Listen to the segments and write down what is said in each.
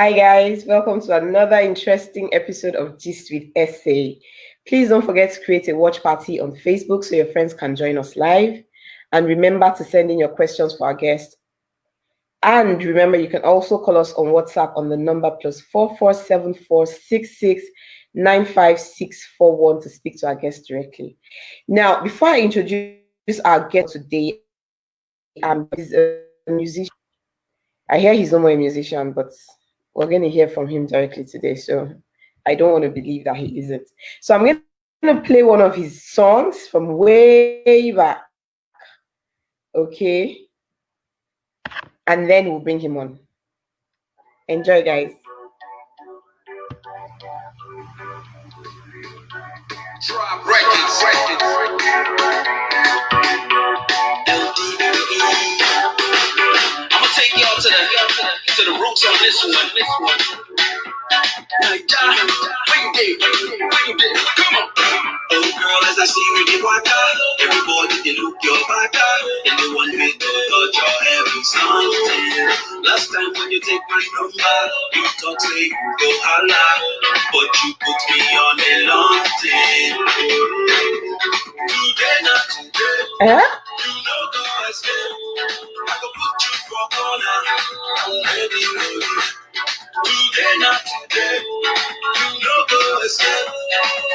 Hi guys, welcome to another interesting episode of Gist with Esse. Please don't forget to create a watch party on Facebook so your friends can join us live. And remember to send in your questions for our guest. And remember, you can also call us on WhatsApp on the number +4474669561 to speak to our guest directly. Now, before I introduce our guest today, he's a musician. I hear he's no more a musician, but we're going to hear from him directly today. So I don't want to believe that he isn't. So I'm going to play one of his songs from way back. Okay. And then we'll bring him on. Enjoy, guys. Drop records. I'ma take y'all to the roots on this one. Nigerian, where you did? Come on. Oh girl, as I see you get waka, everybody they look your back up, and they want me to touch your every something. Last time when you take my number, you talk say you go holla, but you put me on a long thing. Today, not today. You know go escape. I go put you for corner. I'm ready for you. Today, not today. You know go escape.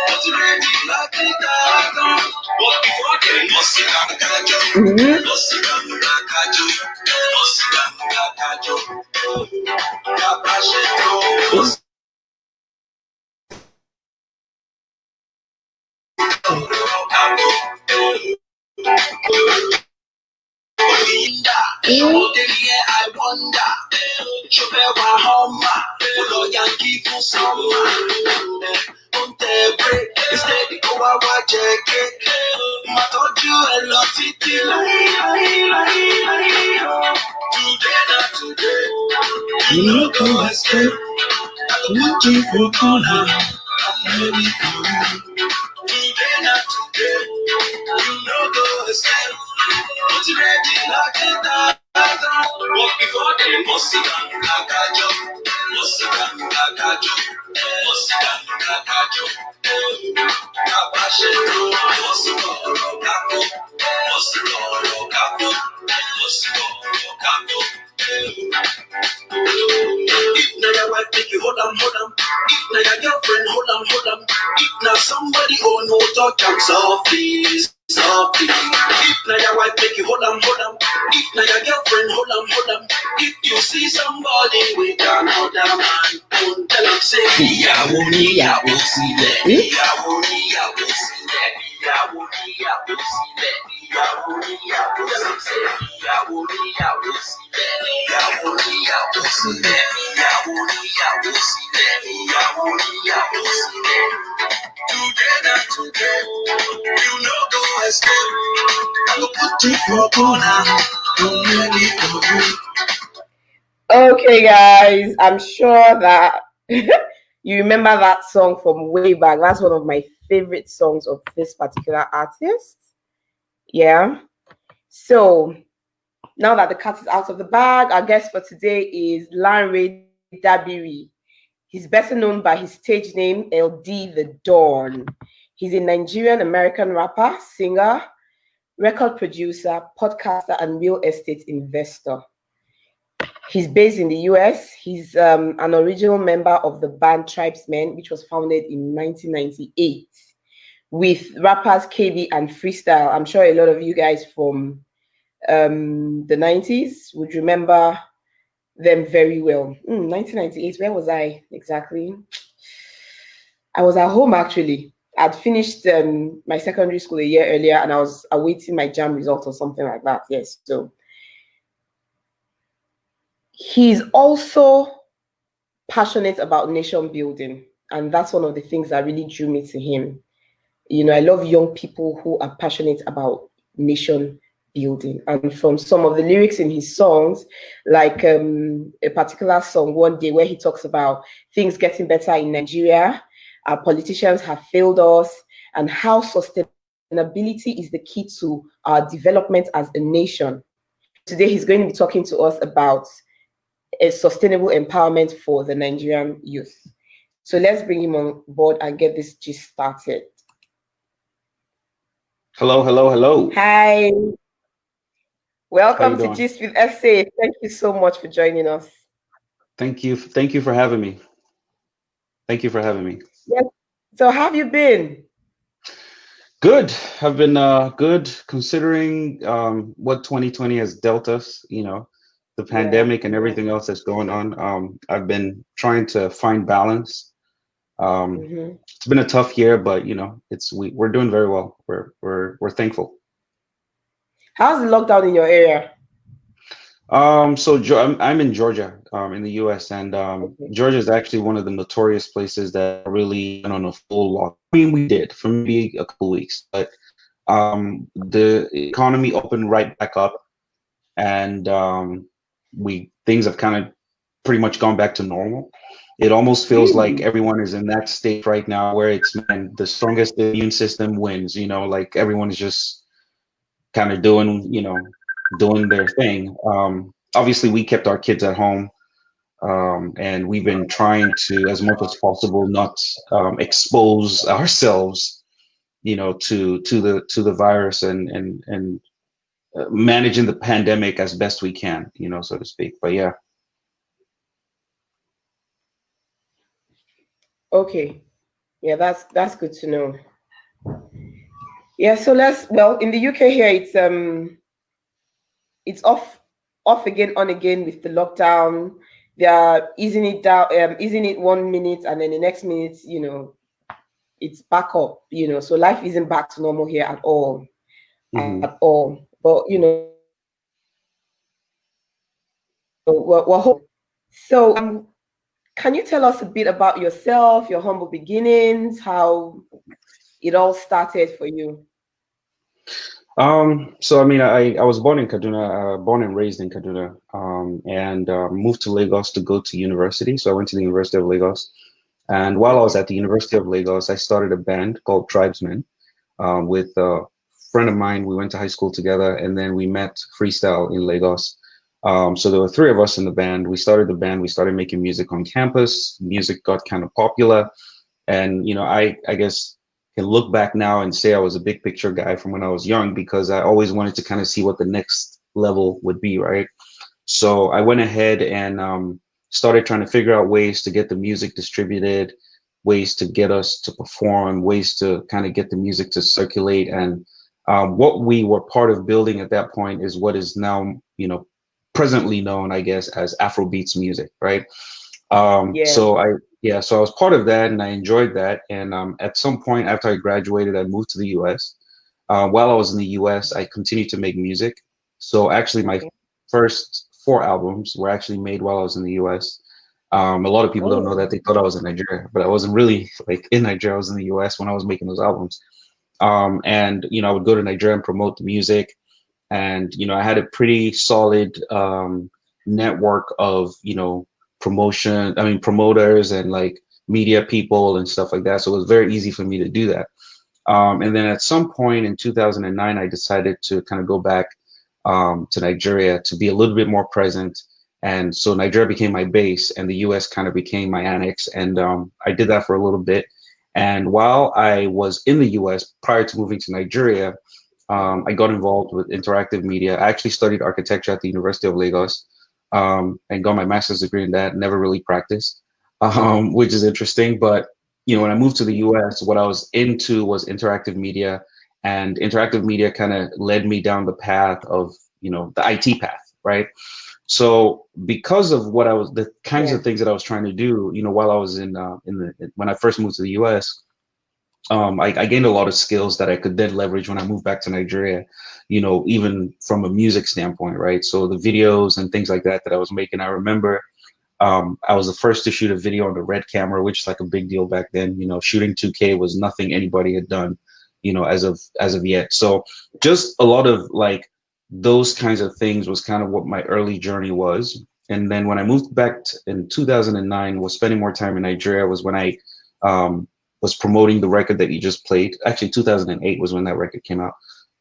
But you ready like it down. But before then, must see that kajo. Must see that kajo. Must see that kajo. That passion. I wonder. Chopewa homa, ulo Yankee for summer. On the break, instead go out jacket. I told you a lot today, you know go escape. I don't want you for corner. I'm ready for you. Today, not today, you know go escape. But you ready like it down. But before they must sit down, Nakajo. Must sit down, Nakajo. Must sit down, Nakajo. Kapashero, must sit down, Kako. Must sit down, Kako. Must sit down, Kako. If now your wife make you hold on. If now your girlfriend hold on. If now somebody no talk am softly. If now your wife make you hold on. If now your girlfriend hold on. If you see somebody with another man, don't tell them say, I will see that. I will see that. Today, you know go escape. I will put you for corner. I'm ready for you. Okay, guys, I'm sure that you remember that song from way back. That's one of my favorite songs of this particular artist. Yeah. So now that the cat is out of the bag, our guest for today is Lanre Dabiri. He's better known by his stage name, eLDee the Dawn. He's a Nigerian American rapper, singer, record producer, podcaster, and real estate investor. He's based in the US. He's an original member of the band Tribesmen, which was founded in 1998 with rappers KB and Freestyle. I'm sure a lot of you guys from the 90s would remember them very well. 1998, where was I exactly? I was at home actually. I'd finished my secondary school a year earlier and I was awaiting my JAM result or something like that. Yes, so he's also passionate about nation building, and that's one of the things that really drew me to him. You know, I love young people who are passionate about nation building. And from some of the lyrics in his songs, like a particular song, One Day, where he talks about things getting better in Nigeria, our politicians have failed us, and how sustainability is the key to our development as a nation. Today, he's going to be talking to us about a sustainable empowerment for the Nigerian youth. So let's bring him on board and get this gist started. Hello, hello, hello. Hi. How Welcome you to doing? Gist with Esse. Thank you so much for joining us. Thank you for having me. Thank you for having me. Yes. So how have you been? Good. I've been good considering what 2020 has dealt us, the Yeah, pandemic and everything else that's going on. I've been trying to find balance. Mm-hmm. It's been a tough year, but we're doing very well. We're thankful. How's the lockdown in your area? I'm in Georgia, in the U.S., and Okay. Georgia is actually one of the notorious places that really went on a full lock. I mean, we did for maybe a couple weeks, but the economy opened right back up, and we things have kind of pretty much gone back to normal. It almost feels like Really? everyone is in that state right now where it's, man, the strongest immune system wins. Like everyone is just kind of doing their thing. Obviously, we kept our kids at home, and we've been trying to, as much as possible, not expose ourselves, to the virus and managing the pandemic as best we can, so to speak. But yeah. Okay. Yeah, that's good to know. Yeah, so in the UK here it's off again, on again with the lockdown. They are easing it down, easing it 1 minute, and then the next minute, it's back up. So life isn't back to normal here at all, Hmm. at all. But we're hoping. So, can you tell us a bit about yourself, your humble beginnings, how it all started for you? So I mean, I was born in Kaduna, born and raised in Kaduna, and moved to Lagos to go to university. So I went to the University of Lagos, and while I was Okay. at the University of Lagos, I started a band called Tribesmen, with a friend of mine. We went to high school together, and then we met freestyle in Lagos. So there were three of us in the band. We started the band. We started making music on campus. Music got kind of popular, and I guess can look back now and say I was a big picture guy from when I was young because I always wanted to kind of see what the next level would be, right? So I went ahead and started trying to figure out ways to get the music distributed, ways to get us to perform, ways to kind of get the music to circulate. And what we were part of building at that point is what is now, presently known, I guess, as Afrobeats music, right? Yeah. So I was part of that and I enjoyed that. And at some point after I graduated, I moved to the US. While I was in the US, I continued to make music. So actually, my Okay. first four albums were actually made while I was in the US. A lot of people don't know Oh, that. They thought I was in Nigeria, but I wasn't really like in Nigeria. I was in the US when I was making those albums. And I would go to Nigeria and promote the music. And I had a pretty solid network of promoters and like media people and stuff like that. So it was very easy for me to do that. And then at some point in 2009, I decided to kind of go back to Nigeria to be a little bit more present. And so Nigeria became my base and the US kind of became my annex. And I did that for a little bit. And while I was in the US prior to moving to Nigeria, I got involved with interactive media. I actually studied architecture at the University of Lagos, and got my master's degree in that. Never really practiced, which is interesting. But when I moved to the US, what I was into was interactive media, and interactive media kind of led me down the path of the IT path, right? So because of the kinds yeah. of things that I was trying to do, while I was when I first moved to the US, I gained a lot of skills that I could then leverage when I moved back to Nigeria, even from a music standpoint, right? So the videos and things like that I was making, I remember I was the first to shoot a video on the Red camera, which is like a big deal back then. Shooting 2K was nothing anybody had done, as of yet. So just a lot of like those kinds of things was kind of what my early journey was. And then when I moved back in 2009, was spending more time in Nigeria, was when I was promoting the record that you just played. Actually, 2008 was when that record came out.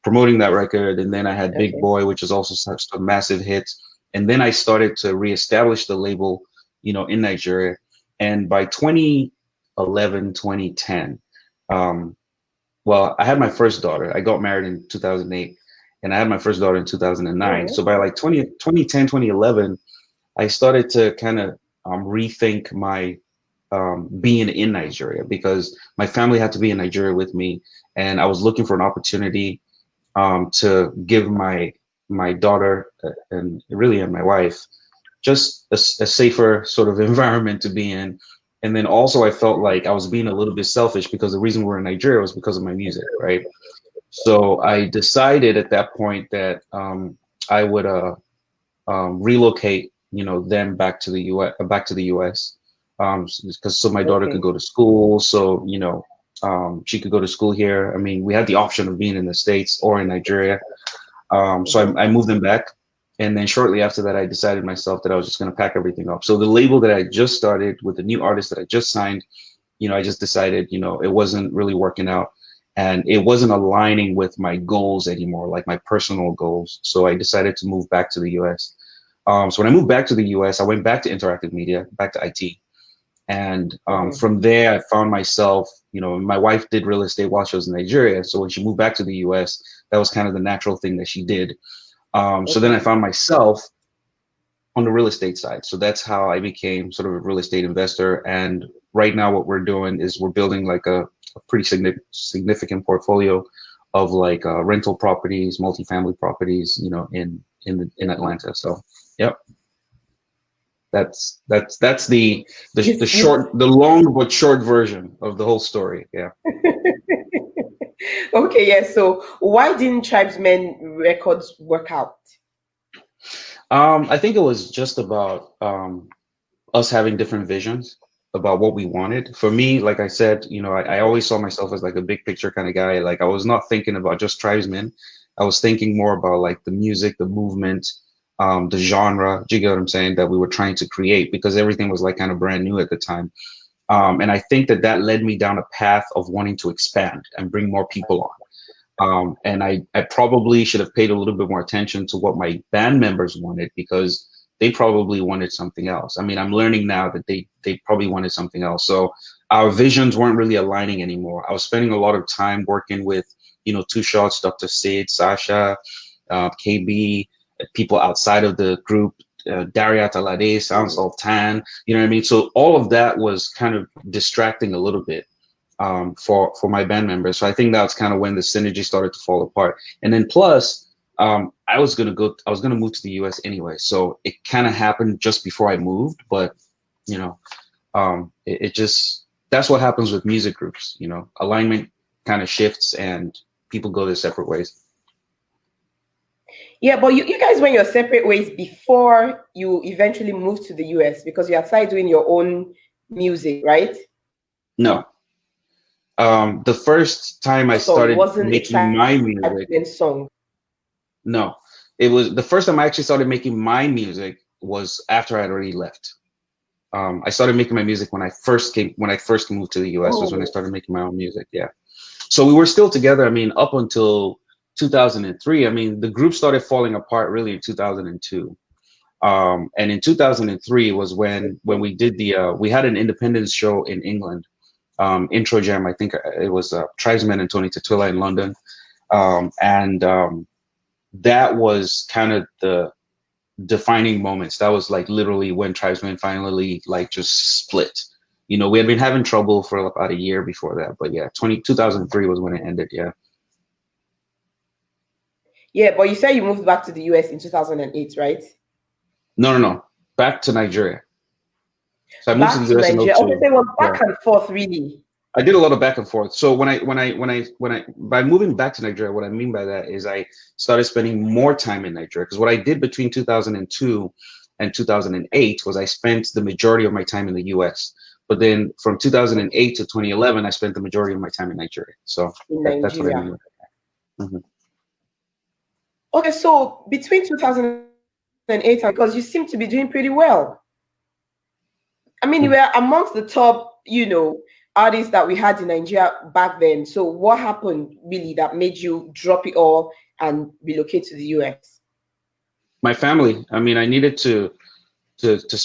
Promoting that record, and then I had Big Okay. Boy, which is also such a massive hit. And then I started to reestablish the label, in Nigeria. And by 2011, 2010, well, I had my first daughter. I got married in 2008, and I had my first daughter in 2009. So by like 2010, 2011, I started to kind of rethink my being in Nigeria, because my family had to be in Nigeria with me, and I was looking for an opportunity to give my daughter and my wife just a safer sort of environment to be in. And then also I felt like I was being a little bit selfish, because the reason we're in Nigeria was because of my music, right? So I decided at that point that I would relocate, them back to the US, because so my daughter could go to school. So, she could go to school here. I mean, we had the option of being in the States or in Nigeria. So I moved them back. And then shortly after that, I decided myself that I was just going to pack everything up. So the label that I just started with the new artist that I just signed, I just decided, it wasn't really working out, and it wasn't aligning with my goals anymore, like my personal goals. So I decided to move back to the US. So when I moved back to the US, I went back to interactive media, back to IT. And from there, I found myself, my wife did real estate while she was in Nigeria. So when she moved back to the US, that was kind of the natural thing that she did. So then I found myself on the real estate side. So that's how I became sort of a real estate investor. And right now what we're doing is we're building like a pretty significant portfolio of like rental properties, multifamily properties, in Atlanta. So, yep. That's the long but short version of the whole story. Yeah. Okay, yeah. So why didn't Tribesmen Records work out? I think it was just about us having different visions about what we wanted. For me, like I said, I always saw myself as like a big picture kind of guy. Like I was not thinking about just Tribesmen. I was thinking more about like the music, the movement, the genre, do you get what I'm saying, that we were trying to create, because everything was like kind of brand new at the time. And I think that led me down a path of wanting to expand and bring more people on. And I probably should have paid a little bit more attention to what my band members wanted, because they probably wanted something else. I mean, I'm learning now that they probably wanted something else. So our visions weren't really aligning anymore. I was spending a lot of time working with, Two Shots, Dr. Sid, Sasha, KB, people outside of the group, Daria Talade, Sound Sultan, you know what I mean? So all of that was kind of distracting a little bit for my band members. So I think that's kind of when the synergy started to fall apart. And then plus, I was gonna move to the US anyway. So it kind of happened just before I moved, but it just, that's what happens with music groups, alignment kind of shifts and people go their separate ways. Yeah, but you guys went your separate ways before you eventually moved to the US, because you had started doing your own music, right? No. The first time I started making my music, song. No, it was the first time I actually started making my music was after I had already left. I started making my music when I first moved to the US. Was when I started making my own music. Yeah. So we were still together. I mean, up until 2003. I mean, the group started falling apart really in 2002. And in 2003 was when we did we had an independence show in England, Intro Jam. I think it was Tribesmen and Tony Tatula in London. That was kind of the defining moments. That was like literally when Tribesmen finally like just split. We had been having trouble for about a year before that, but yeah, 2003 was when it ended. Yeah. Yeah, but you said you moved back to the US in 2008, right? No. Back to Nigeria. So I moved to the US in 2002. Okay, so it was back and forth, really. I did a lot of back and forth. So when I by moving back to Nigeria, what I mean by that is I started spending more time in Nigeria, because what I did between 2002 and 2008 was I spent the majority of my time in the US. But then from 2008 to 2011, I spent the majority of my time in Nigeria. So that's what I mean. Mm-hmm. Okay, so between 2008, because you seem to be doing pretty well. I mean, you were amongst the top, artists that we had in Nigeria back then. So what happened really that made you drop it all and relocate to the US? My family. I mean, I needed to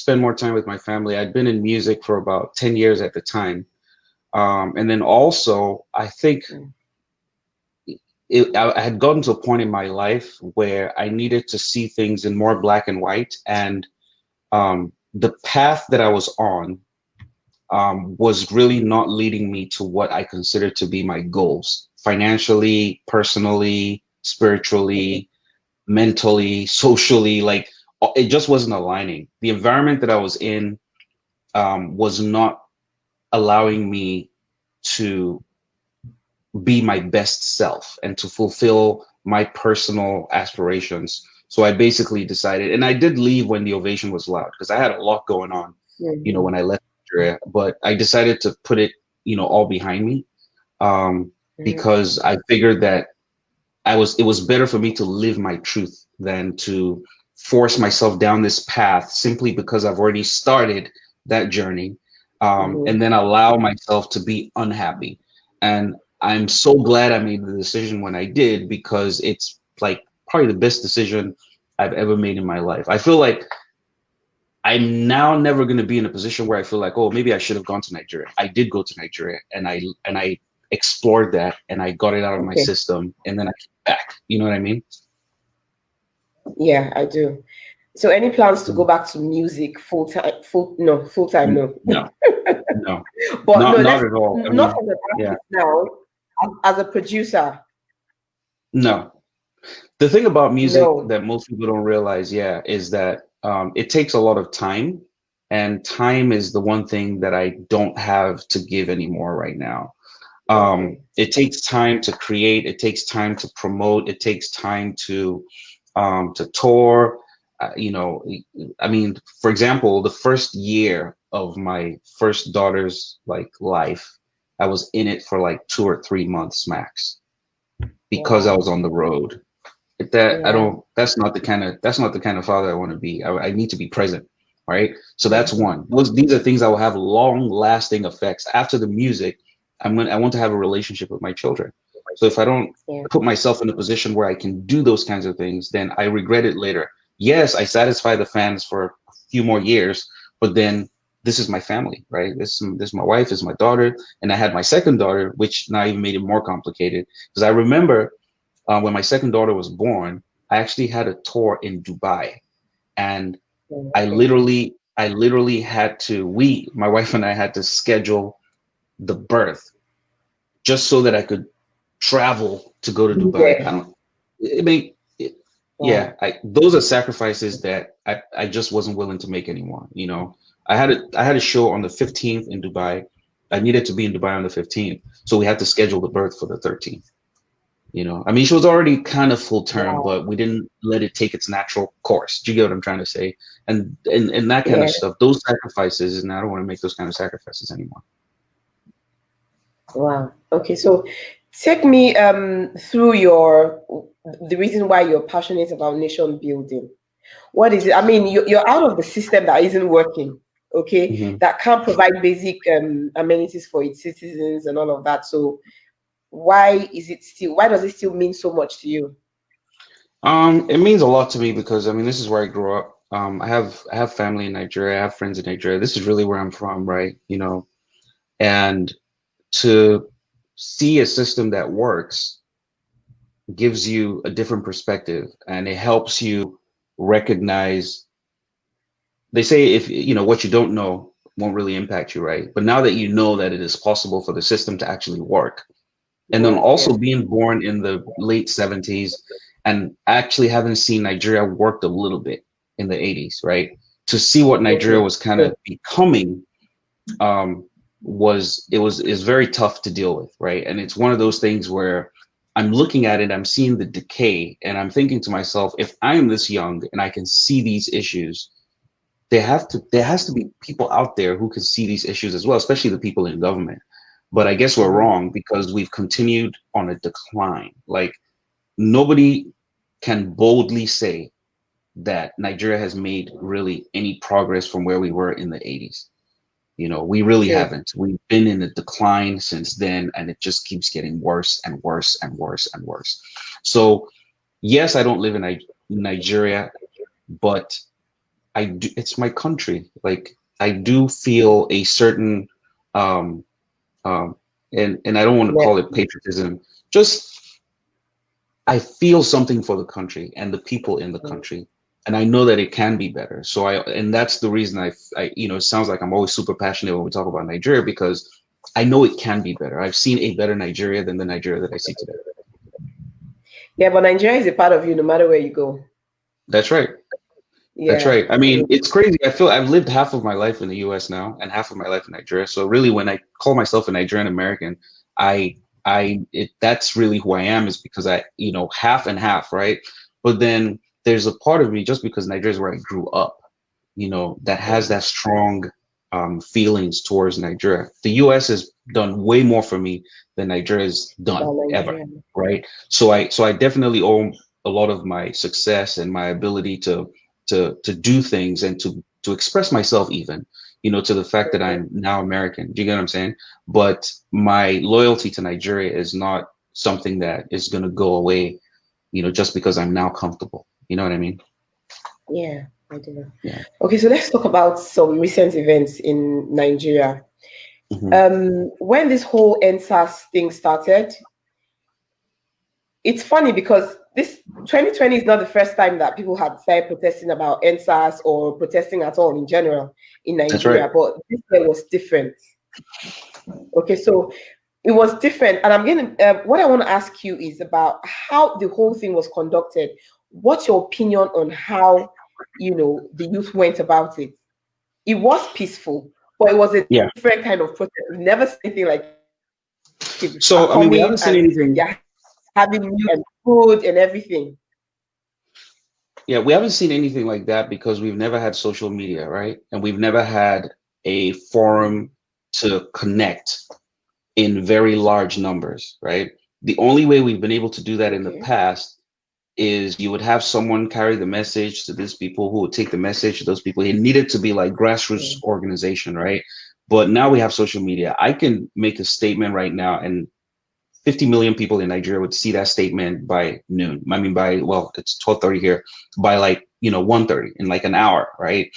spend more time with my family. I'd been in music for about 10 years at the time. And then also, I think I had gotten to a point in my life where I needed to see things in more black and white. And the path that I was on was really not leading me to what I consider to be my goals financially, personally, spiritually, mentally, socially. Like it just wasn't aligning. The environment that I was in was not allowing me to be my best self and to fulfill my personal aspirations. So I basically decided, and I did leave when the ovation was loud because I had a lot going on, when I left Nigeria, but I decided to put it, all behind me, because I figured that it was better for me to live my truth than to force myself down this path simply because I've already started that journey, and then allow myself to be unhappy. And I'm so glad I made the decision when I did, because it's like probably the best decision I've ever made in my life. I feel like I'm now never going to be in a position where I feel like, oh, maybe I should have gone to Nigeria. I did go to Nigeria, and I explored that, and I got it out of my system, and then I came back. You know what I mean? Yeah, I do. So any plans to go back to music full time? No. No, no, But not that's at all. I not mean, as an artist now, as a producer. no. The thing about music No. that most people don't realize, is that it takes a lot of time, and time is the one thing that I don't have to give anymore right now. It takes time to create. It takes time to promote. It takes time to tour. I mean, for example, the first year of my first daughter's life, I was in it for like 2 or 3 months max because I was on the road. That's not the kind of father I want to be. I need to be present, right? So that's one. These are things that will have long lasting effects after the music. I want to have a relationship with my children. So if I don't put myself in a position where I can do those kinds of things, then I regret it later. Yes, I satisfy the fans for a few more years, but then this is my family, right? This is my wife, this is my daughter, and I had my second daughter, which now even made it more complicated, because I remember when my second daughter was born, I actually had a tour in Dubai, and I literally had to, my wife and I had to schedule the birth just so that I could travel to go to Dubai. Those are sacrifices that I just wasn't willing to make anymore. I had a show on the 15th in Dubai. I needed to be in Dubai on the 15th, so we had to schedule the birth for the 13th. I mean, she was already kind of full term, but we didn't let it take its natural course. Do you get what I'm trying to say? And that kind of stuff, those sacrifices, and I don't want to make those kind of sacrifices anymore. Wow. Okay, so take me through the reason why you're passionate about nation building. What is it? I mean, you're out of the system that isn't working, okay? That can't provide basic amenities for its citizens and all of that. So why does it still mean so much to you? It means a lot to me because I mean, this is where I grew up. I have family in Nigeria. I have friends in Nigeria. This is really where I'm from, right? And to see a system that works gives you a different perspective, and it helps you recognize. They say if what you don't know won't really impact you, right? But now that you know that it is possible for the system to actually work, and then also being born in the late 70s and actually having seen Nigeria worked a little bit in the 80s, right? To see what Nigeria was kind of becoming is very tough to deal with, right? And it's one of those things where I'm looking at it, I'm seeing the decay, and I'm thinking to myself, if I am this young and I can see these issues, there has to be people out there who can see these issues as well, especially the people in government. But I guess we're wrong because we've continued on a decline. Like nobody can boldly say that Nigeria has made really any progress from where we were in the 80s. We really haven't. We've been in a decline since then, and it just keeps getting worse and worse and worse and worse. So yes, I don't live in Nigeria. but I do, it's my country. Like I do feel a certain and I don't want to Yeah. call it patriotism, just I feel something for the country and the people in the country, and I know that it can be better. So and that's the reason I it sounds like I'm always super passionate when we talk about Nigeria, because I know it can be better. I've seen a better Nigeria than the Nigeria that I see today. Yeah, but Nigeria is a part of you no matter where you go. That's right. That's Yeah. right. I mean, it's crazy. I feel I've lived half of my life in the US now and half of my life in Nigeria. So really, when I call myself a Nigerian American, that's really who I am, is because half and half, right? But then there's a part of me, just because Nigeria is where I grew up, that has that strong feelings towards Nigeria. The US has done way more for me than Nigeria has done ever, right? So I definitely owe a lot of my success and my ability to do things and to express myself, even to the fact that I'm now American. Do you get what I'm saying? But my loyalty to Nigeria is not something that is going to go away, just because I'm now comfortable. You know what I mean? Yeah, I do. Yeah. Okay, so let's talk about some recent events in Nigeria. When this whole NSAS thing started, it's funny because this 2020 is not the first time that people had started protesting about NSAS or protesting at all in general in Nigeria. Right. But this year was different. Okay, so it was different, and I'm getting. What I want to ask you is about how the whole thing was conducted. What's your opinion on how the youth went about it? It was peaceful, but it was a different kind of protest. We've never seen anything like it. So I mean, we haven't seen anything. Yeah, having music and food and everything. Yeah, we haven't seen anything like that because we've never had social media, right? And we've never had a forum to connect in very large numbers, right? The only way we've been able to do that in the past is you would have someone carry the message to these people who would take the message to those people. It needed to be like grassroots organization, right? But now we have social media. I can make a statement right now and 50 million people in Nigeria would see that statement by noon. I mean, it's 12:30 here, by 1:30 in like an hour, right?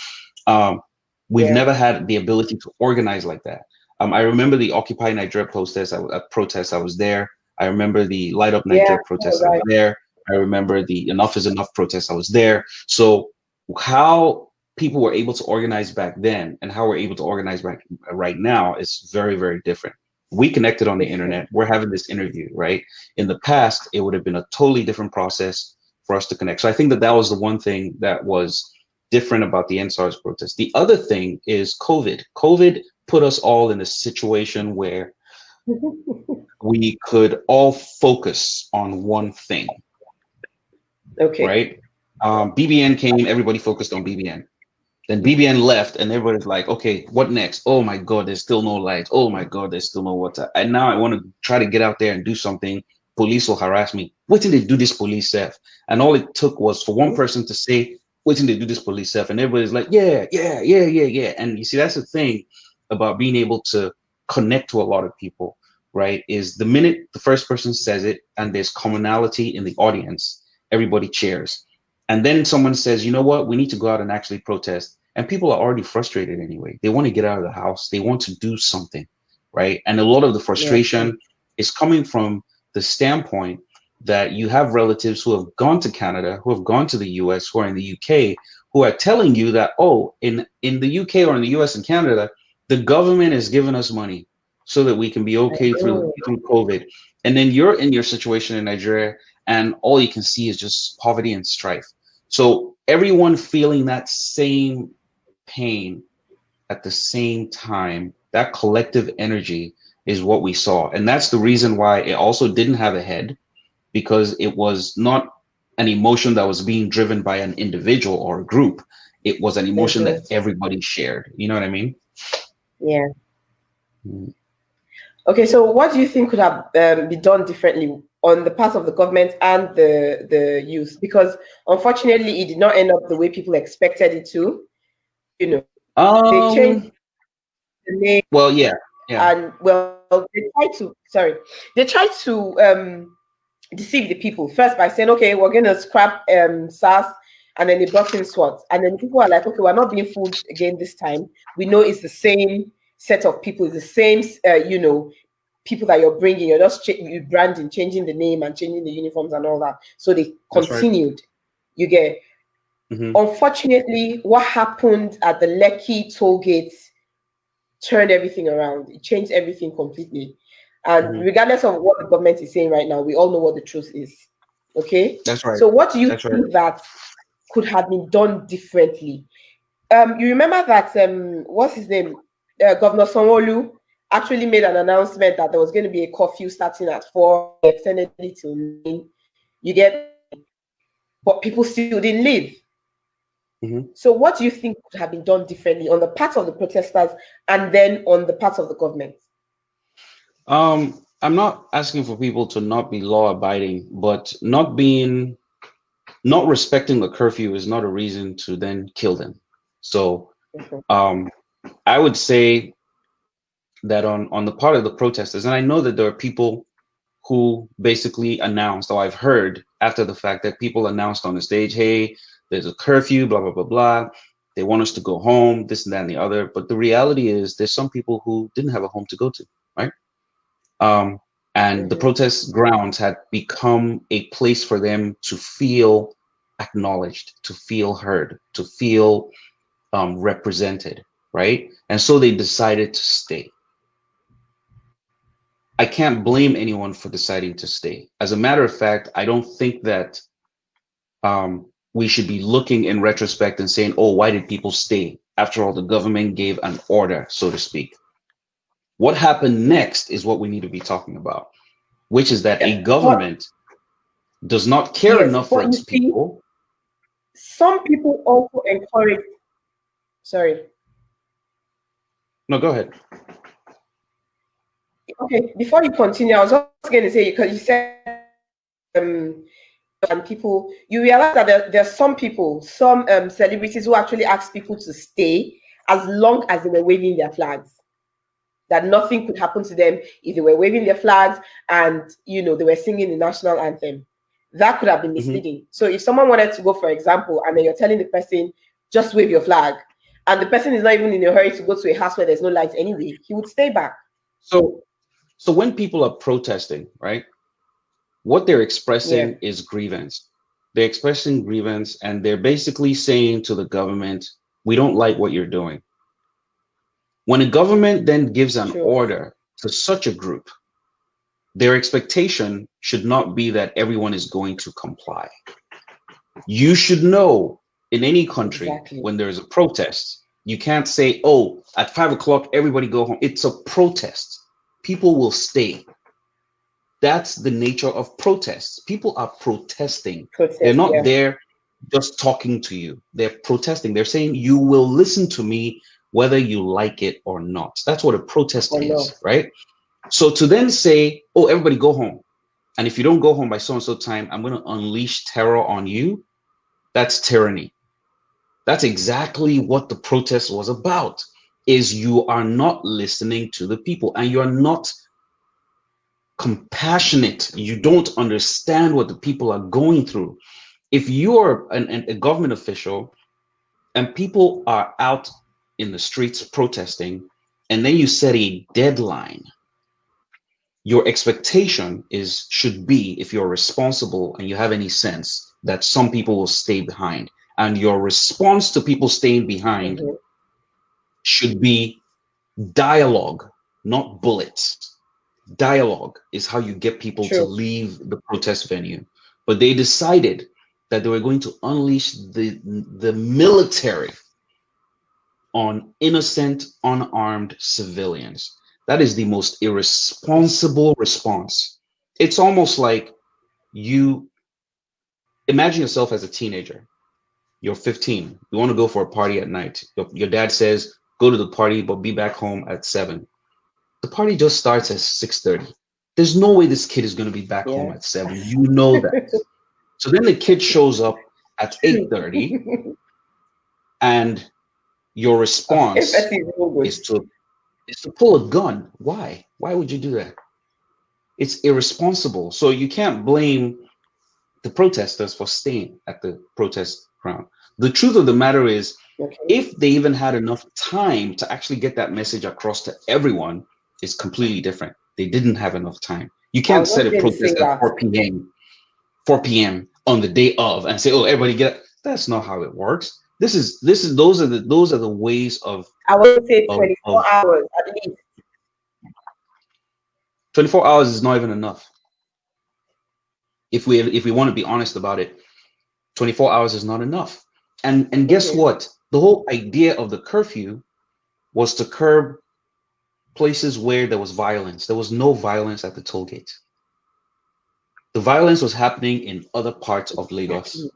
We've never had the ability to organize like that. I remember the Occupy Nigeria protest. I was there. I remember the Light Up Nigeria protest. I was there. I remember the Enough is Enough protest. I was there. So how people were able to organize back then and how we're able to organize right now is very, very different. We connected on the internet. We're having this interview, right? In the past, it would have been a totally different process for us to connect. So I think that was the one thing that was different about the NSARS protest. The other thing is COVID. COVID put us all in a situation where we could all focus on one thing. Okay. Right? BBN came, everybody focused on BBN. Then BBN left and everybody's like, okay, what next? Oh my God, there's still no light. Oh my God, there's still no water. And now I want to try to get out there and do something. Police will harass me. What did they do this police self? And all it took was for one person to say, what did they do this police self? And everybody's like, yeah. And you see, that's the thing about being able to connect to a lot of people, right? Is the minute the first person says it and there's commonality in the audience, everybody cheers. And then someone says, you know what, we need to go out and actually protest. And people are already frustrated anyway. They want to get out of the house. They want to do something, right? And a lot of the frustration is coming from the standpoint that you have relatives who have gone to Canada, who have gone to the US, who are in the UK, who are telling you that, oh, in the UK or in the US and Canada, the government is giving us money so that we can be okay through COVID. And then you're in your situation in Nigeria and all you can see is just poverty and strife. So everyone feeling that same pain at the same time, that collective energy is what we saw. And that's the reason why it also didn't have a head, because it was not an emotion that was being driven by an individual or a group. It was an emotion that everybody shared. You know what I mean? Yeah. Okay, so what do you think could have been done differently on the part of the government and the youth? Because unfortunately, it did not end up the way people expected it to. You know, they changed the name. Well, yeah. And they tried to deceive the people first by saying, okay, we're going to scrap SARS. and then they brought in SWAT, and then people are like, okay, we're not being fooled again this time. We know it's the same set of people, it's the same, people that you're bringing. You're just branding, changing the name and changing the uniforms and all that. So they That's right. continued. You get. Unfortunately, what happened at the Lekki toll gate turned everything around. It changed everything completely. And regardless of what the government is saying right now, we all know what the truth is. Okay? That's right. So what do you That's think right. that could have been done differently? You remember that, what's his name? Governor Sanwo-Olu actually made an announcement that there was going to be a curfew starting at 4, extended it till 9. You get, but people still didn't leave. So what do you think could have been done differently on the part of the protesters and then on the part of the government? I'm not asking for people to not be law abiding, but not respecting the curfew is not a reason to then kill them. So I would say that on the part of the protesters, and I know that there are people who basically announced, or I've heard after the fact that people announced on the stage, hey, there's a curfew, blah, blah, blah, blah. They want us to go home, this and that and the other. But the reality is there's some people who didn't have a home to go to, right? And the protest grounds had become a place for them to feel acknowledged, to feel heard, to feel represented, right? And so they decided to stay. I can't blame anyone for deciding to stay. As a matter of fact, I don't think that we should be looking in retrospect and saying, oh, why did people stay? After all, the government gave an order, so to speak. What happened next is what we need to be talking about, which is that a government does not care enough for its people. Some people also encourage. Sorry. No, go ahead. Okay, before you continue, I was just going to say, because you said and people, you realize that there are some people, some celebrities who actually ask people to stay as long as they were waving their flags. That nothing could happen to them if they were waving their flags and they were singing the national anthem. That could have been misleading. So if someone wanted to go, for example, and then you're telling the person, just wave your flag, and the person is not even in a hurry to go to a house where there's no lights anyway, he would stay back. So when people are protesting, right, what they're expressing is grievance. They're expressing grievance, and they're basically saying to the government, we don't like what you're doing. When a government then gives an order to such a group, their expectation should not be that everyone is going to comply. You should know in any country, when there is a protest, you can't say, oh, at 5 o'clock, everybody go home. It's a protest. People will stay. That's the nature of protests. People are protesting. They're not there just talking to you. They're protesting. They're saying, you will listen to me whether you like it or not. That's what a protest is, right? So to then say, oh, everybody go home. And if you don't go home by so-and-so time, I'm going to unleash terror on you. That's tyranny. That's exactly what the protest was about, is you are not listening to the people and you're not compassionate. You don't understand what the people are going through. If you're a government official and people are out in the streets protesting, and then you set a deadline, your expectation should be, if you're responsible and you have any sense, that some people will stay behind. And your response to people staying behind should be dialogue, not bullets. Dialogue is how you get people to leave the protest venue. But they decided that they were going to unleash the military on innocent, unarmed civilians. That is the most irresponsible response. It's almost like you imagine yourself as a teenager. You're 15. You want to go for a party at night. Your dad says, go to the party, but be back home at 7. The party just starts at 6:30. There's no way this kid is going to be back home at 7. You know that. So then the kid shows up at 8:30, and your response is to pull a gun. Why? Why would you do that? It's irresponsible. So you can't blame the protesters for staying at the protest ground. The truth of the matter is, if they even had enough time to actually get that message across to everyone, it's completely different. They didn't have enough time. You can't set a protest at 4 p.m. on the day of and say, "Oh, everybody get." That's not how it works. Those are the ways of. I would say 24 hours at least. 24 hours is not even enough. If we want to be honest about it, 24 hours is not enough. And guess what? The whole idea of the curfew was to curb places where there was violence. There was no violence at the toll gate. The violence was happening in other parts of Lagos.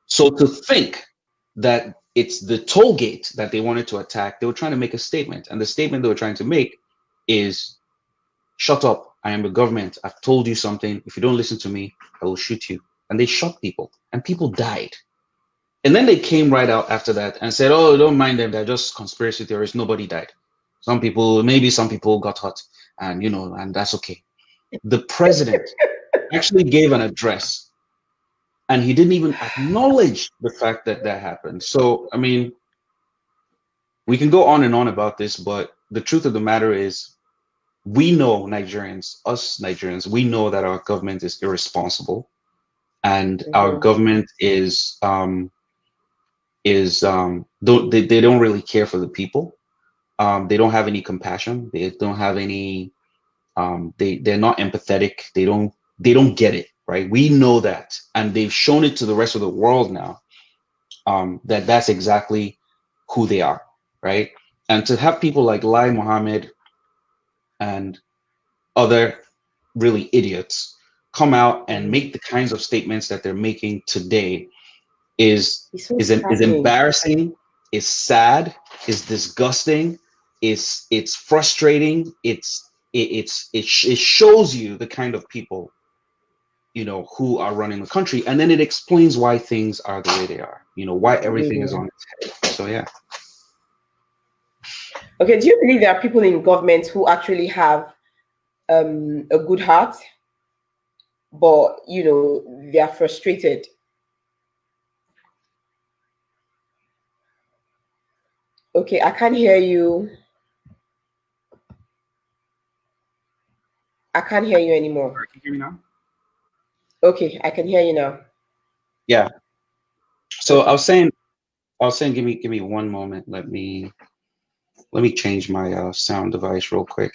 So to think that it's the toll gate that they wanted to attack, they were trying to make a statement. And the statement they were trying to make is, shut up, I am the government. I've told you something. If you don't listen to me, I will shoot you. And they shot people, and people died. And then they came right out after that and said, oh, don't mind them. They're just conspiracy theorists. Nobody died. Maybe some people got hurt, and and that's okay. The president actually gave an address, and he didn't even acknowledge the fact that that happened. So, I mean, we can go on and on about this, but the truth of the matter is, we know Nigerians, we know that our government is irresponsible, and our government they don't really care for the people. They don't have any compassion. They don't have any. They're not empathetic. They don't get it, right? We know that, and they've shown it to the rest of the world now. That that's exactly who they are, right? And to have people like Lai Mohammed and other really idiots come out and make the kinds of statements that they're making today is embarrassing, is sad, is disgusting, it's frustrating. It shows you the kind of people who are running the country, and then it explains why things are the way they are. Why everything is on its head. So yeah. Okay, do you believe there are people in government who actually have a good heart, but they are frustrated? Okay, I can't hear you. I can't hear you anymore. Can you hear me now? Okay, I can hear you now. Yeah. So I was saying, give me one moment. Let me change my sound device real quick.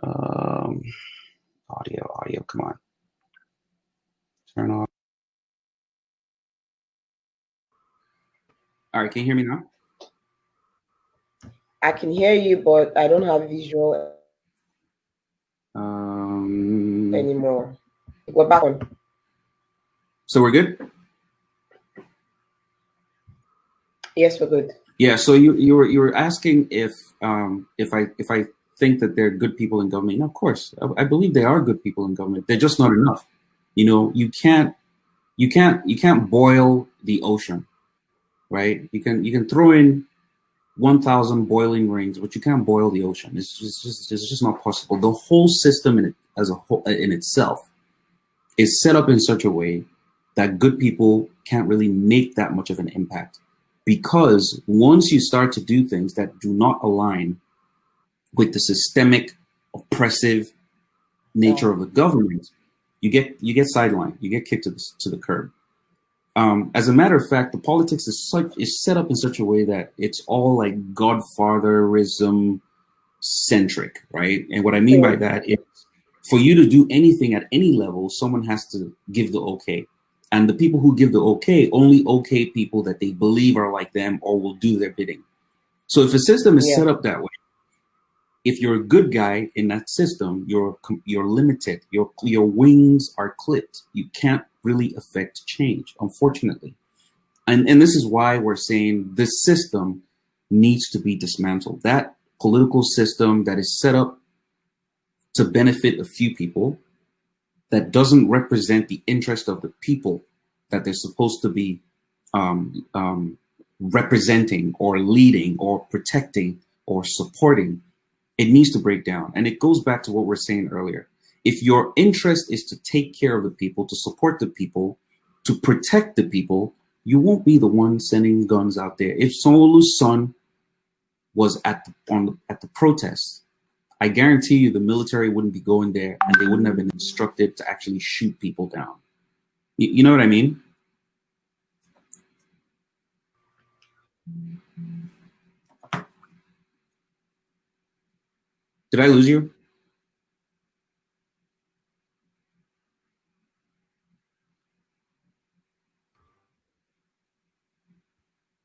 Audio, come on. Turn on. All right, can you hear me now? I can hear you, but I don't have visual anymore. We're back on. So we're good? Yes, we're good. Yeah. So you were asking if I think that they're good people in government. And of course, I believe they are good people in government. They're just not enough. You can't boil the ocean, right? You can throw in 1,000 boiling rings, but you can't boil the ocean. It's just not possible. The whole system in itself is set up in such a way that good people can't really make that much of an impact, because once you start to do things that do not align with the systemic oppressive nature of the government, you get sidelined, you get kicked to the curb. As a matter of fact, the politics is set up in such a way that it's all like godfatherism centric, right? And what I mean by that is, for you to do anything at any level, someone has to give the okay. And the people who give the okay only okay people that they believe are like them or will do their bidding. So if a system is set up that way, if you're a good guy in that system, you're limited. Your wings are clipped. You can't really affect change, unfortunately. And this is why we're saying this system needs to be dismantled. That political system that is set up to benefit a few people, that doesn't represent the interest of the people that they're supposed to be representing or leading or protecting or supporting, it needs to break down. And it goes back to what we're saying earlier. if your interest is to take care of the people, to support the people, to protect the people, you won't be the one sending guns out there. If Sanwo-Olu's son was at the protests, I guarantee you the military wouldn't be going there, and they wouldn't have been instructed to actually shoot people down. You know what I mean? Did I lose you?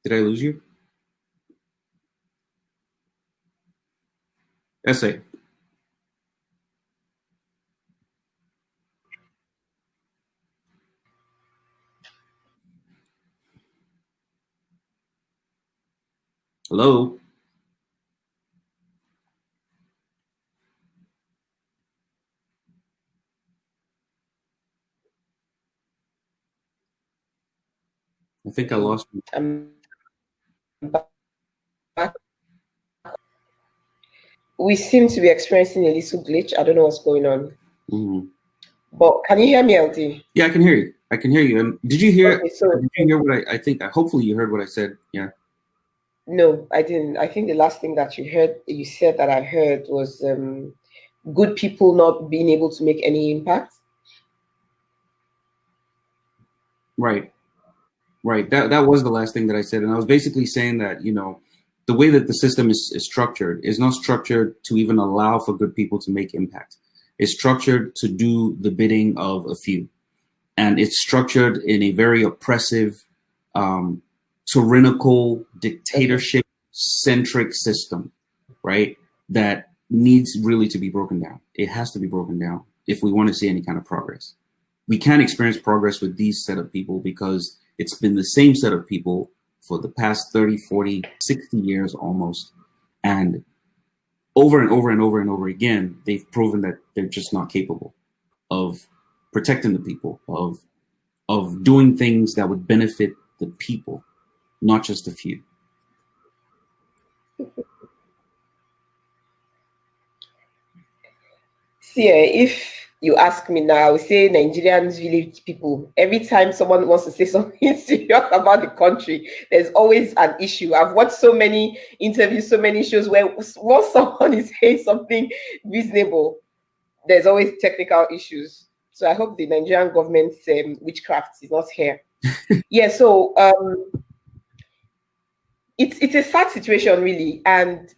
Did I lose you? Esse. Hello? I think I lost you. We seem to be experiencing a little glitch. I don't know what's going on. Mm-hmm. But can you hear me, LD? Yeah, I can hear you. I can hear you. And did you hear? Okay, so did you hear what I think? Hopefully, you heard what I said. Yeah. no, I didn't. I think the last thing that you said that I heard was good people not being able to make any impact. Right. Right. That was the last thing that I said, and I was basically saying that the way that the system is structured is not structured to even allow for good people to make impact. It's structured to do the bidding of a few, and it's structured in a very oppressive, tyrannical, dictatorship-centric system, right? That needs really to be broken down. It has to be broken down if we want to see any kind of progress. We can't experience progress with these set of people because it's been the same set of people for the past 30, 40, 60 years almost. And over and over and over and over again, they've proven that they're just not capable of protecting the people, of doing things that would benefit the people, not just a few. See, if you ask me now, I would say Nigerians, village people, every time someone wants to say something serious about the country, there's always an issue. I've watched so many interviews, so many shows where once someone is saying something reasonable, there's always technical issues. So I hope the Nigerian government's witchcraft is not here. Yeah, so it's a sad situation, really. And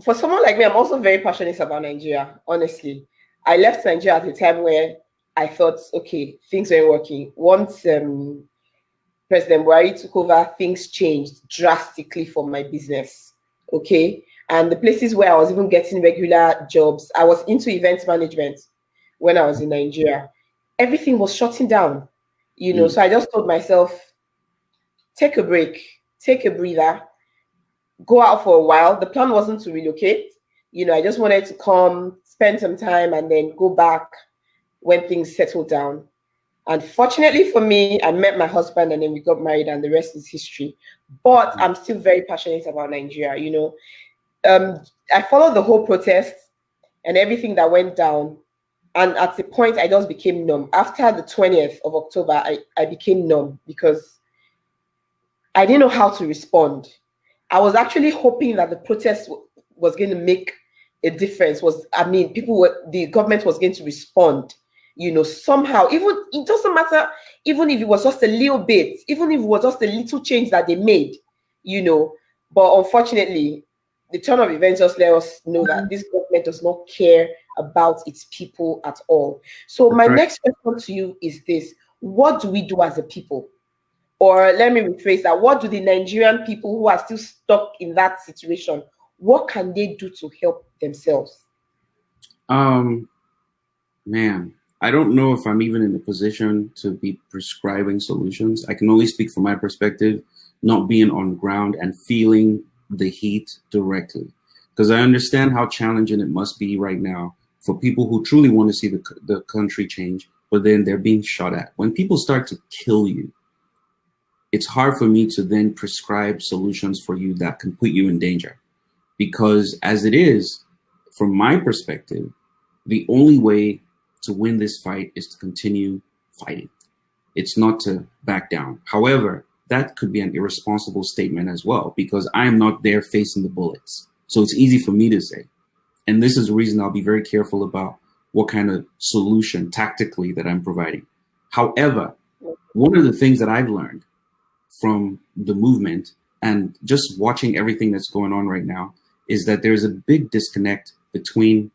for someone like me, I'm also very passionate about Nigeria, honestly. I left Nigeria at a time where I thought, okay, things weren't working. Once President Buhari took over, things changed drastically for my business. Okay. And the places where I was even getting regular jobs, I was into event management when I was in Nigeria. Everything was shutting down, So I just told myself, take a break, take a breather, go out for a while. The plan wasn't to relocate. I just wanted to come, spend some time, and then go back when things settled down. Unfortunately for me, I met my husband and then we got married, and the rest is history. But I'm still very passionate about Nigeria. I followed the whole protest and everything that went down. And at the point, I just became numb. After the 20th of October, I became numb because I didn't know how to respond. I was actually hoping that the protest was going to make a difference. The government was going to respond, somehow. Even it doesn't matter, even if it was just a little bit, even if it was just a little change that they made, But unfortunately, the turn of events just let us know that this government does not care about its people at all. So my next question to you is this: what do we do as a people? Or let me rephrase that. What do the Nigerian people who are still stuck in that situation, what can they do to help themselves? Man, I don't know if I'm even in a position to be prescribing solutions. I can only speak from my perspective, not being on ground and feeling the heat directly. Because I understand how challenging it must be right now for people who truly want to see the country change, but then they're being shot at. When people start to kill you, it's hard for me to then prescribe solutions for you that can put you in danger. Because as it is, from my perspective, the only way to win this fight is to continue fighting. It's not to back down. However, that could be an irresponsible statement as well, because I am not there facing the bullets. So it's easy for me to say. And this is the reason I'll be very careful about what kind of solution tactically that I'm providing. However, one of the things that I've learned from the movement and just watching everything that's going on right now is that there's a big disconnect between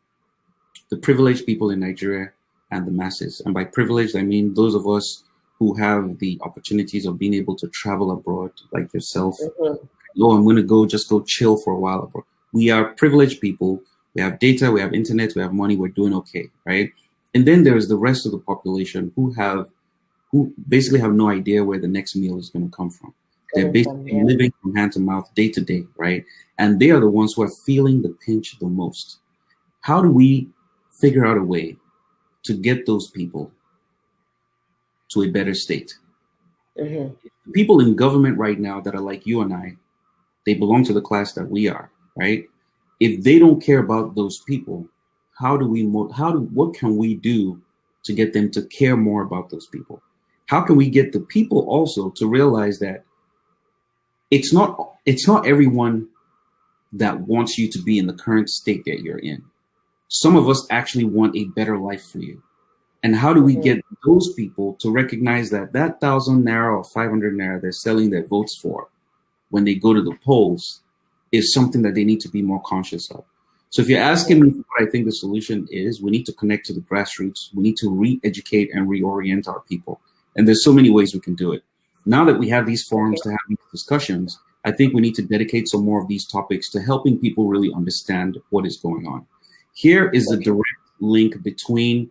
the privileged people in Nigeria and the masses. And by privileged, I mean those of us who have the opportunities of being able to travel abroad, like yourself. Oh, I'm going to just go chill for a while abroad. We are privileged people. We have data, we have internet, we have money, we're doing okay, right? And then there's the rest of the population who basically have no idea where the next meal is going to come from. They're basically living from hand to mouth, day to day, right? And they are the ones who are feeling the pinch the most. How do we figure out a way to get those people to a better state? People in government right now that are like you and I, they belong to the class that we are, right? If they don't care about those people, what can we do to get them to care more about those people? How can we get the people also to realize that it's not everyone that wants you to be in the current state that you're in. Some of us actually want a better life for you. And how do we get those people to recognize that 1,000 naira or 500 naira they're selling their votes for when they go to the polls is something that they need to be more conscious of? So if you're asking me what I think the solution is, we need to connect to the grassroots. We need to re-educate and reorient our people. And there's so many ways we can do it. Now that we have these forums to have these discussions, I think we need to dedicate some more of these topics to helping people really understand what is going on. Here is the direct link between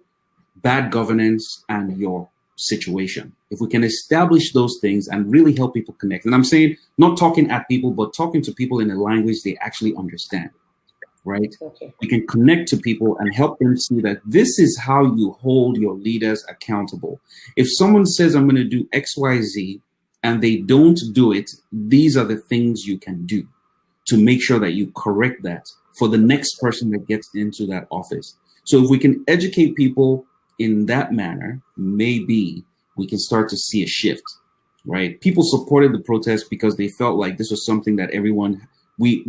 bad governance and your situation. If we can establish those things and really help people connect, and I'm saying not talking at people, but talking to people in a language they actually understand, right? We can connect to people and help them see that this is how you hold your leaders accountable. If someone says, I'm going to do X, Y, Z, and they don't do it, these are the things you can do to make sure that you correct that for the next person that gets into that office. So if we can educate people in that manner, maybe we can start to see a shift, right? People supported the protest because they felt like this was something that everyone, we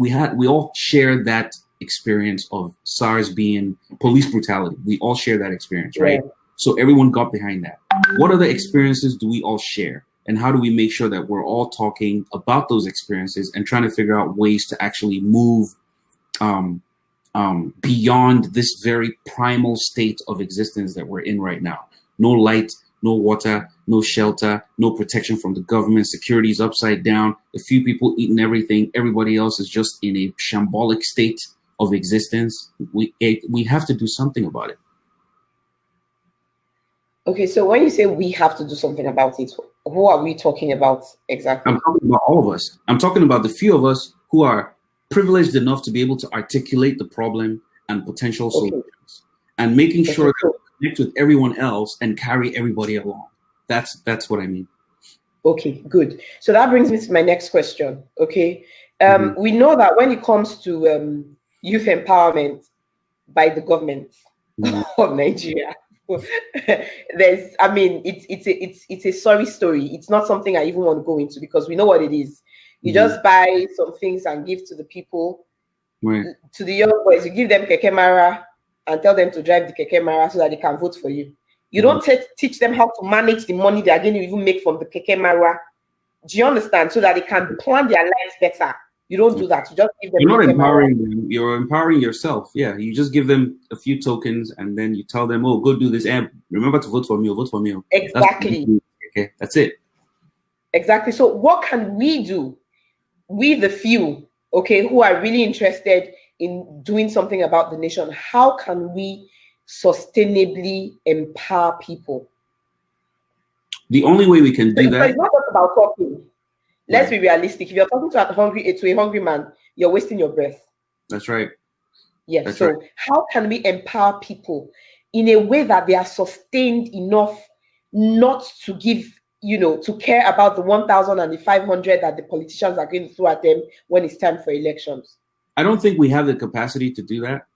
all shared that experience of SARS being police brutality. We all share that experience, right? So everyone got behind that. What other experiences do we all share? And how do we make sure that we're all talking about those experiences and trying to figure out ways to actually move beyond this very primal state of existence that we're in right now? No light, no water, no shelter, no protection from the government, security is upside down, a few people eating everything, everybody else is just in a shambolic state of existence. We have to do something about it. Okay, so when you say we have to do something about it, who are we talking about exactly? I'm talking about all of us. I'm talking about the few of us who are privileged enough to be able to articulate the problem and potential solutions, and making sure that we connect with everyone else and carry everybody along. That's what I mean. Okay, good. So that brings me to my next question. Okay, we know that when it comes to youth empowerment by the government of Nigeria, it's a sorry story. It's not something I even want to go into because we know what it is. You just buy some things and give to the people, to the young boys. You give them keke mara and tell them to drive the keke mara so that they can vote for you. You don't teach them how to manage the money they are going to even make from the keke mara. Do you understand? So that they can plan their lives better. You don't do that. You just give them. You're not empowering them. You're empowering yourself. Yeah, you just give them a few tokens and then you tell them, "Oh, go do this and remember to vote for me or vote for me." Exactly. That's it. Exactly. So what can we do? We the few, who are really interested in doing something about the nation. How can we sustainably empower people? The only way we can do that. It's not just about talking. Let's be realistic. If you're talking to a hungry man, you're wasting your breath. That's right. Yes. So how can we empower people in a way that they are sustained enough not to give, to care about the 1,000 and the 500 that the politicians are going to throw at them when it's time for elections? I don't think we have the capacity to do that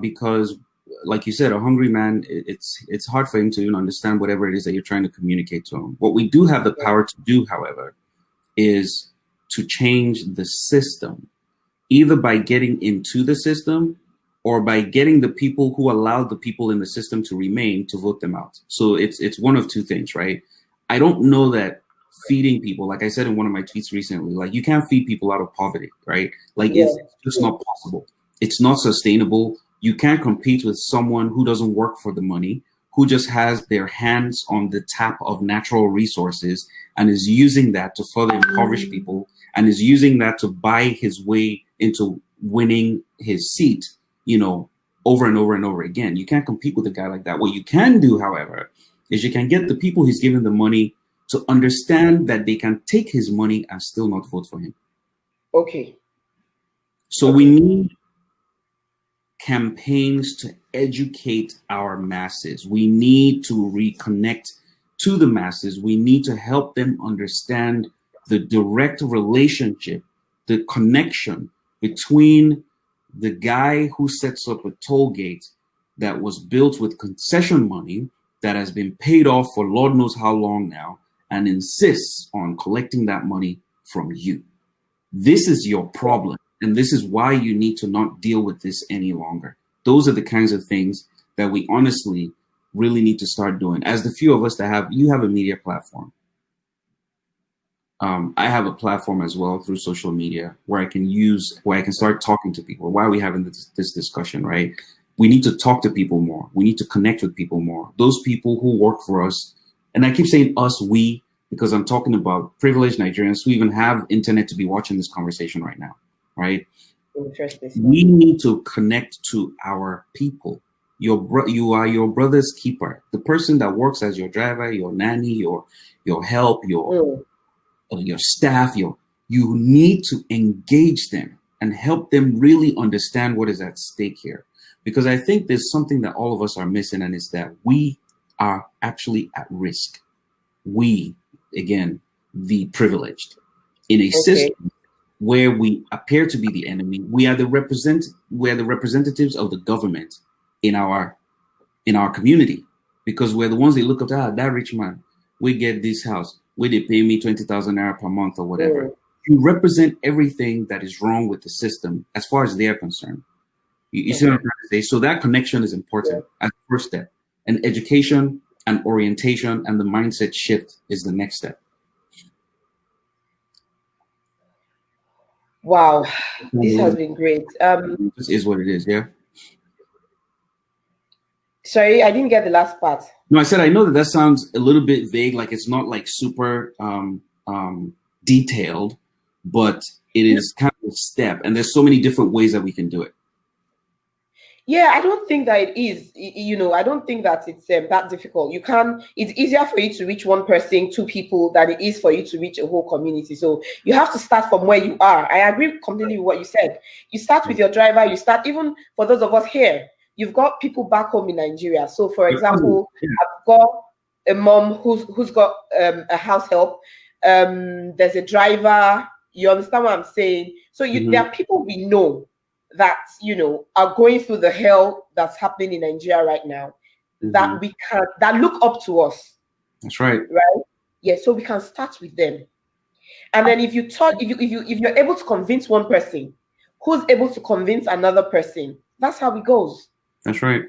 because like you said, a hungry man, it's hard for him to even understand whatever it is that you're trying to communicate to him. What we do have the power to do, however, is to change the system, either by getting into the system or by getting the people who allowed the people in the system to remain to vote them out. So it's one of two things, right? I don't know that feeding people, like I said in one of my tweets recently, like you can't feed people out of poverty, right? Like it's just not possible. It's not sustainable. You can't compete with someone who doesn't work for the money, who just has their hands on the tap of natural resources and is using that to further impoverish people and is using that to buy his way into winning his seat, you know, over and over and over again. You can't compete with a guy like that. What you can do, however, is you can get the people he's giving the money to understand that they can take his money and still not vote for him. Okay. So we need campaigns to educate our masses. We need to reconnect to the masses. We need to help them understand the direct relationship, the connection between the guy who sets up a toll gate that was built with concession money that has been paid off for Lord knows how long now and insists on collecting that money from you. This is your problem. And this is why you need to not deal with this any longer. Those are the kinds of things that we honestly really need to start doing. As the few of us that have, you have a media platform. I have a platform as well through social media where I can start talking to people. Why are we having this discussion, right? We need to talk to people more. We need to connect with people more. Those people who work for us, and I keep saying us, we, because I'm talking about privileged Nigerians who even have internet to be watching this conversation right now. Right? We need to connect to our people. You are your brother's keeper. The person that works as your driver, your nanny, your help, your staff. You need to engage them and help them really understand what is at stake here. Because I think there's something that all of us are missing, and it's that we are actually at risk. We, again, the privileged, in a system where we appear to be the enemy. We are the representatives of the government in our community, because we're the ones they look up to. That rich man, we get this house, where they pay me 20,000 naira per month or whatever. You represent everything that is wrong with the system as far as they're concerned. You see what I'm trying to say? So that connection is important as the first step. And education and orientation and the mindset shift is the next step. Wow, this has been great. This is what it is, yeah? Sorry, I didn't get the last part. No, I said I know that sounds a little bit vague, like it's not like super detailed, but it is kind of a step, and there's so many different ways that we can do it. Yeah, I don't think that it is. I don't think that it's that difficult. It's easier for you to reach one person, two people, than it is for you to reach a whole community. So you have to start from where you are. I agree completely with what you said. You start with your driver. You start, even for those of us here, you've got people back home in Nigeria. So, for example, I've got a mom who's got a house help. There's a driver. You understand what I'm saying? So there are people we know that are going through the hell that's happening in Nigeria right now, that look up to us. That's right. Right? Yeah. So we can start with them, and then if you're able to convince one person, who's able to convince another person, that's how it goes. That's right.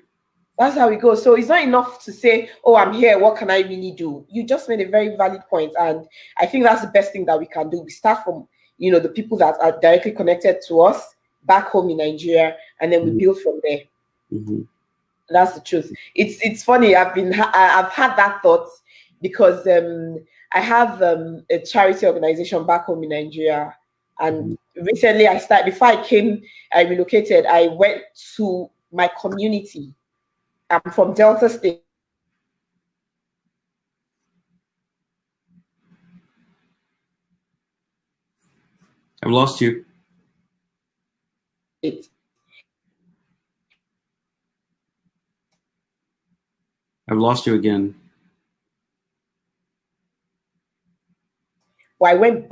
That's how it goes. So it's not enough to say, "Oh, I'm here. What can I really do?" You just made a very valid point, and I think that's the best thing that we can do. We start from the people that are directly connected to us back home in Nigeria, and then we build from there. That's the truth. It's funny. I've had that thought because I have a charity organization back home in Nigeria, and recently before I relocated, I went to my community. I'm from Delta State. I've lost you. I've lost you again. Well, I went.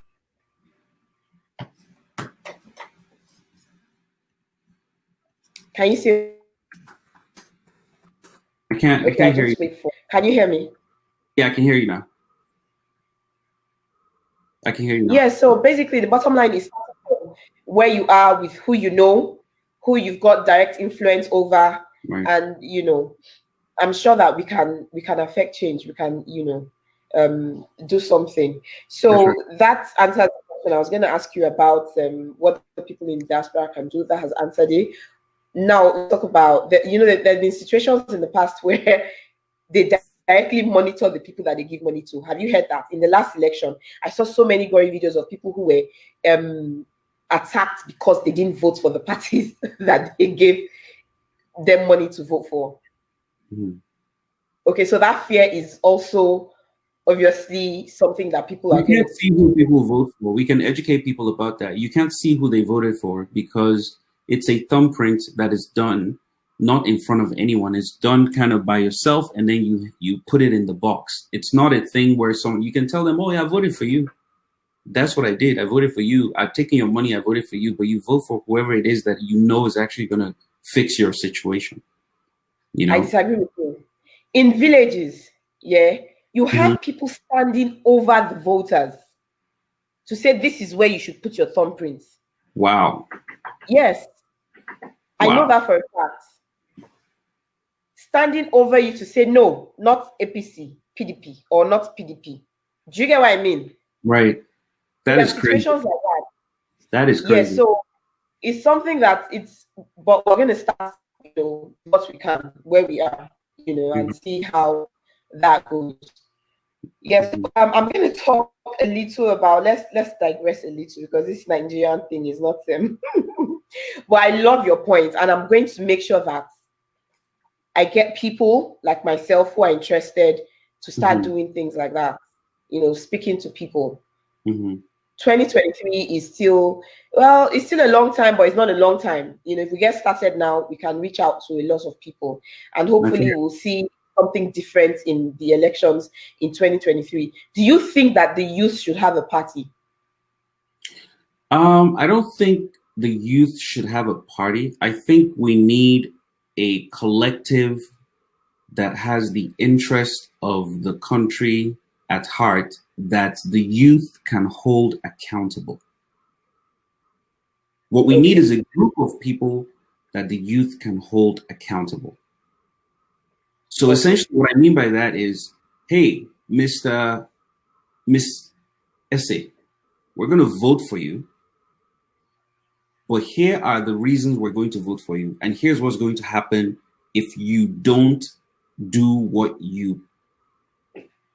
Can you see? I Okay, I can't hear you. just wait for. Can you hear me? Yeah, I can hear you now. I can hear you now. Yeah. So basically, the bottom line is where you are with who you know, who you've got direct influence over, Right. and I'm sure that we can affect change. We can do something. That's right. So that answers the question. I was going to ask you about what the people in diaspora can do. That has answered it. Now let's talk about there've been situations in the past where they directly monitor the people that they give money to. Have you heard that? In the last election, I saw so many gory videos of people who were attacked because they didn't vote for the parties that they gave them money to vote for. Mhm. Okay, so that fear is also obviously something that people are We going can't see who people vote for. We can educate people about that. You can't see who they voted for because it's a thumbprint that is done not in front of anyone. It's done kind of by yourself, and then you put it in the box. It's not a thing where someone you can tell them, "Oh yeah, I voted for you." That's what I did. I voted for you. I've taken your money. I voted for you, but you vote for whoever it is that you know is actually going to fix your situation. I disagree with you. In villages, yeah, you Mhm. had people standing over the voters to say this is where you should put your thumbprints. Wow. Yes, I know Wow. that for a fact. Standing over you to say no, not APC, PDP, or not PDP. Do you get what I mean? Right. That There are is crazy. situations like that. That is Yeah, crazy. so it's something that but we're going to start, what we can, where we are, Mhm. and see how that goes. Yes, Mhm. I'm going to talk a little about, let's digress a little because this Nigerian thing is not but I love your point, and I'm going to make sure that I get people like myself who are interested to start Mhm. doing things like that, speaking to people. Mhm. 2023 is still, well, it's still a long time, but it's not a long time. If we get started now, we can reach out to a lot of people, and Okay. hopefully we'll see something different in the elections in 2023. Do you think that the youth should have a party? I don't think the youth should have a party. I think we need a collective that has the interest of the country at heart that the youth can hold accountable. What we need Okay. is a group of people that the youth can hold accountable. So Okay. essentially, what I mean by that is, hey, Miss Esse, we're going to vote for you, but here are the reasons we're going to vote for you, and here's what's going to happen if you don't do what you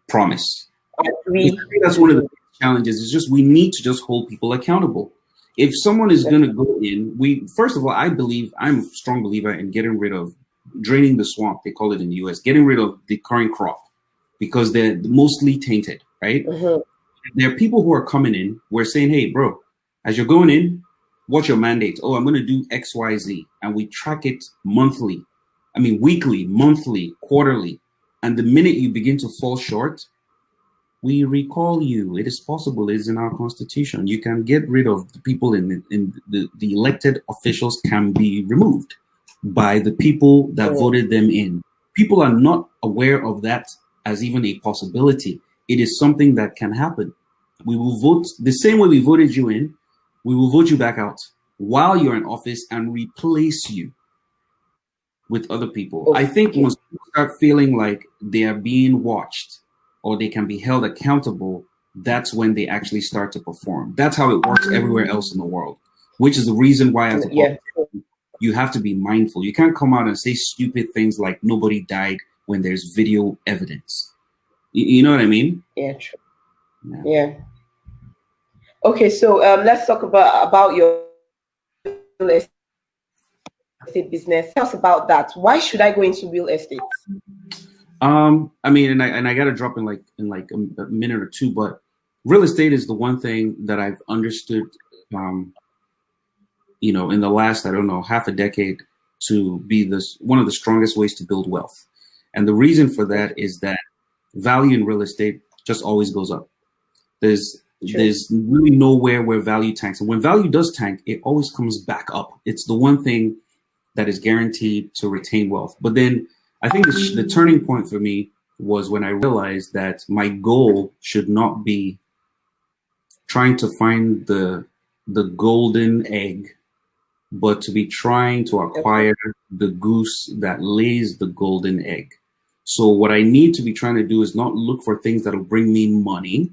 promise. I Because agree. I think that's one of the challenges. Is just we need to just hold people accountable. If someone is going to go in, we first of all, I believe I'm a strong believer in getting rid of draining the swamp. They call it in the U.S. Getting rid of the current crop because they're mostly tainted. Right? Mhm. There are people who are coming in. We're saying, hey, bro, as you're going in, what's your mandate? Oh, I'm going to do X, Y, Z, and we track it monthly. I mean, weekly, monthly, quarterly. And the minute you begin to fall short, we recall you. It is possible. It is in our constitution. You can get rid of the people in the elected officials can be removed by the people that Mm. voted them in. People are not aware of that as even a possibility. It is something that can happen. We will vote the same way we voted you in. We will vote you back out while you're in office and replace you with other people. I think Okay. once people start feeling like they are being watched or they can be held accountable, that's when they actually start to perform. That's how it works everywhere else in the world, which is the reason why, as a Yeah. politician, you have to be mindful. You can't come out and say stupid things like nobody died when there's video evidence. You know what I mean? Yeah. True. Yeah. Yeah. Okay. So let's talk about your real estate business. Tell us about that. Why should I go into real estate? I mean, and I got to drop in like a minute or two, but real estate is the one thing that I've understood, um, in the last, I don't know, half a decade to be this one of the strongest ways to build wealth. And the reason for that is that value in real estate just always goes up. There's True. there's really nowhere where value tanks. And when value does tank, it always comes back up. It's the one thing that is guaranteed to retain wealth. But then I think the turning point for me was when I realized that my goal should not be trying to find the golden egg, but to be trying to acquire the goose that lays the golden egg. So what I need to be trying to do is not look for things that will bring me money.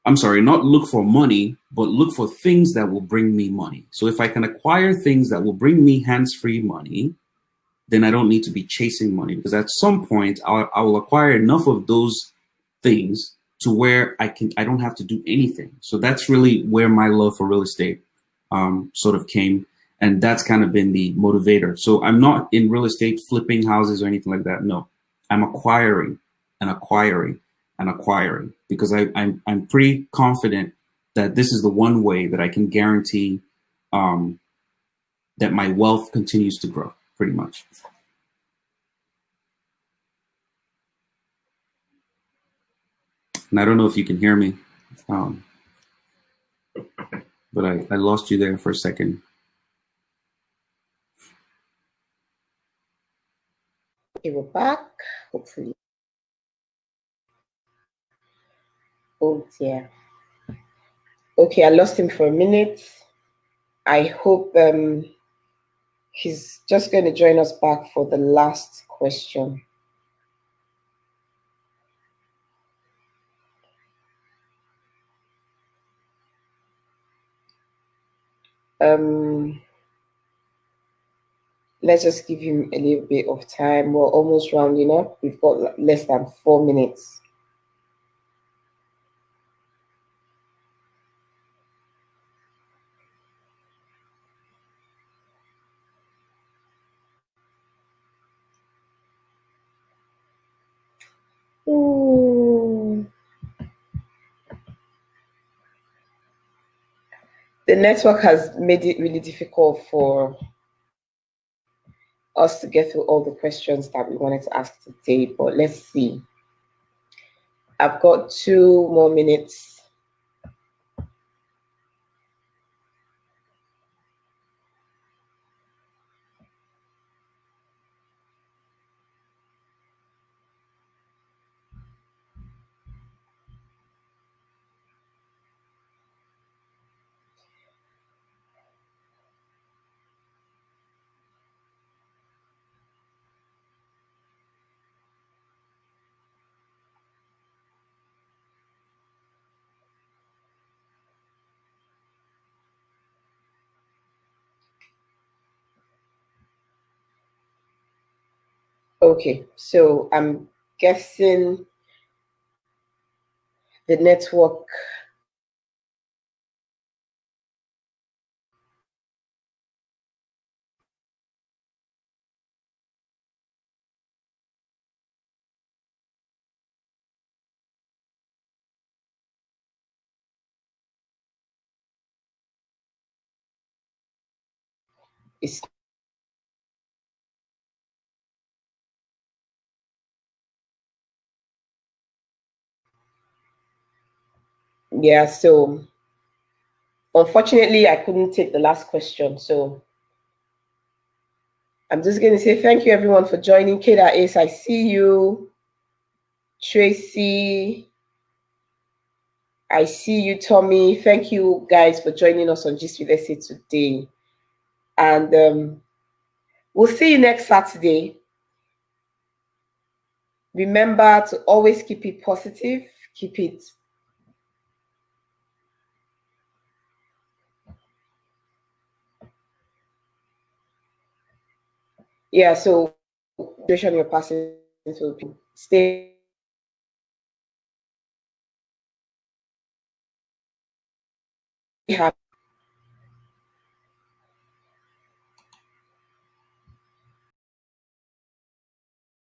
I'm sorry, not look for money, but look for things that will bring me money. So if I can acquire things that will bring me hands-free money, then I don't need to be chasing money, because at some point I will acquire enough of those things to where I don't have to do anything. So that's really where my love for real estate sort of came. And that's kind of been the motivator. So I'm not in real estate flipping houses or anything like that. No, I'm acquiring and acquiring and acquiring, because I'm pretty confident that this is the one way that I can guarantee that my wealth continues to grow, pretty much. And I don't know if you can hear me, but I lost you there for a second. Okay, we're back, hopefully. Oh dear. Okay, I lost him for a minute. I hope he's just going to join us back for the last question. Let's just give him a little bit of time. We're almost rounding up. We've got less than 4 minutes. Ooh. The network has made it really difficult for us to get through all the questions that we wanted to ask today, but let's see. I've got 2 more minutes. Okay, so I'm guessing the network is yeah, so unfortunately I couldn't take the last question, so I'm just going to say thank you everyone for joining. Ace, I see you. Tracy, I see you. Tommy, thank you guys for joining us on Gist with Esse today. And we'll see you next Saturday. Remember to always keep it positive. Keep it. Yeah, so you're passing to stay happy.